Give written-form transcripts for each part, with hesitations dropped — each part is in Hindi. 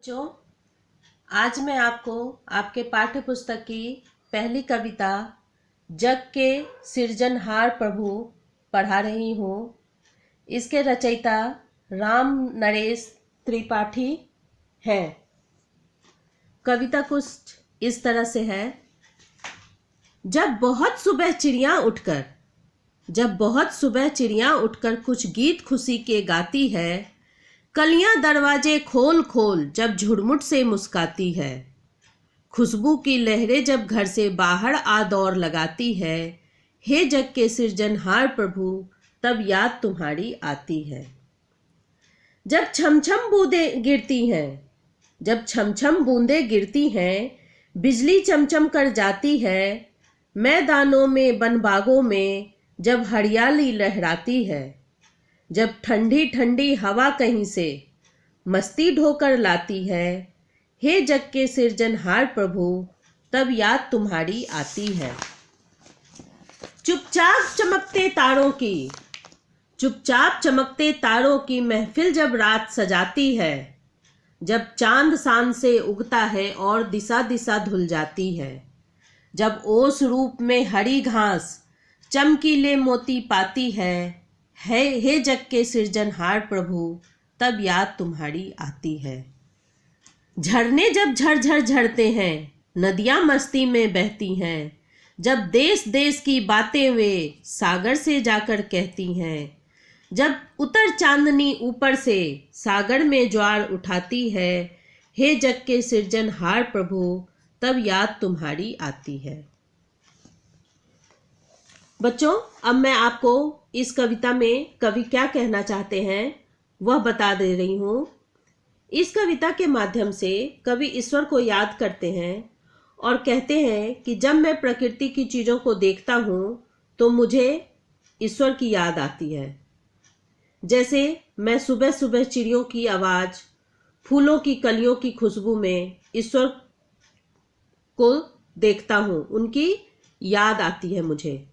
बच्चों, आज मैं आपको आपके पाठ्य पुस्तक की पहली कविता जग के सृजनहार प्रभु पढ़ा रही हूँ। इसके रचयिता राम नरेश त्रिपाठी हैं। कविता कुछ इस तरह से है। जब बहुत सुबह चिड़िया उठकर कुछ गीत खुशी के गाती है, कलियां दरवाजे खोल खोल जब झुरमुट से मुस्काती है, खुशबू की लहरें जब घर से बाहर आ दौड़ लगाती है, हे जग के सृजनहार प्रभु तब याद तुम्हारी आती है। जब छमछम बूंदें गिरती हैं, बिजली चमचम कर जाती है, मैदानों में बनबागों में जब हरियाली लहराती है, जब ठंडी ठंडी हवा कहीं से मस्ती ढोकर लाती है, हे जग के सृजनहार प्रभु तब याद तुम्हारी आती है। चुपचाप चमकते तारों की महफिल जब रात सजाती है, जब चांद शान से उगता है और दिशा दिशा धुल जाती है, जब ओस रूप में हरी घास चमकीले मोती पाती है, हे जग के सृजनहार प्रभु तब याद तुम्हारी आती है। झरने जब झरझर झरते हैं, नदियां मस्ती में बहती हैं, जब देश देश की बातें वे सागर से जाकर कहती हैं, जब उतर चांदनी ऊपर से सागर में ज्वार उठाती है, हे जग के सृजनहार प्रभु तब याद तुम्हारी आती है। बच्चों, अब मैं आपको इस कविता में कवि क्या कहना चाहते हैं वह बता दे रही हूँ। इस कविता के माध्यम से कवि ईश्वर को याद करते हैं और कहते हैं कि जब मैं प्रकृति की चीज़ों को देखता हूँ तो मुझे ईश्वर की याद आती है। जैसे मैं सुबह सुबह चिड़ियों की आवाज़, फूलों की कलियों की खुशबू में ईश्वर को देखता हूँ, उनकी याद आती है मुझे।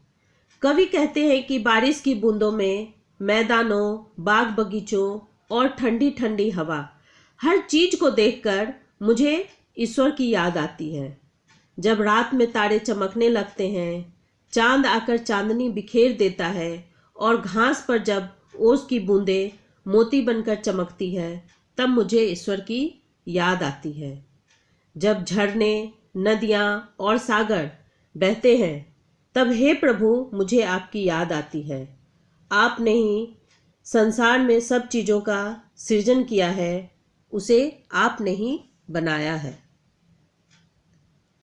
कवि कहते हैं कि बारिश की बूंदों में, मैदानों, बाग बगीचों और ठंडी ठंडी हवा, हर चीज को देखकर मुझे ईश्वर की याद आती है। जब रात में तारे चमकने लगते हैं, चांद आकर चांदनी बिखेर देता है और घास पर जब ओस की बूंदें मोती बनकर चमकती है, तब मुझे ईश्वर की याद आती है। जब झरने, नदियाँ और सागर बहते हैं, तब हे प्रभु मुझे आपकी याद आती है। आपने ही संसार में सब चीज़ों का सृजन किया है, उसे आपने ही बनाया है।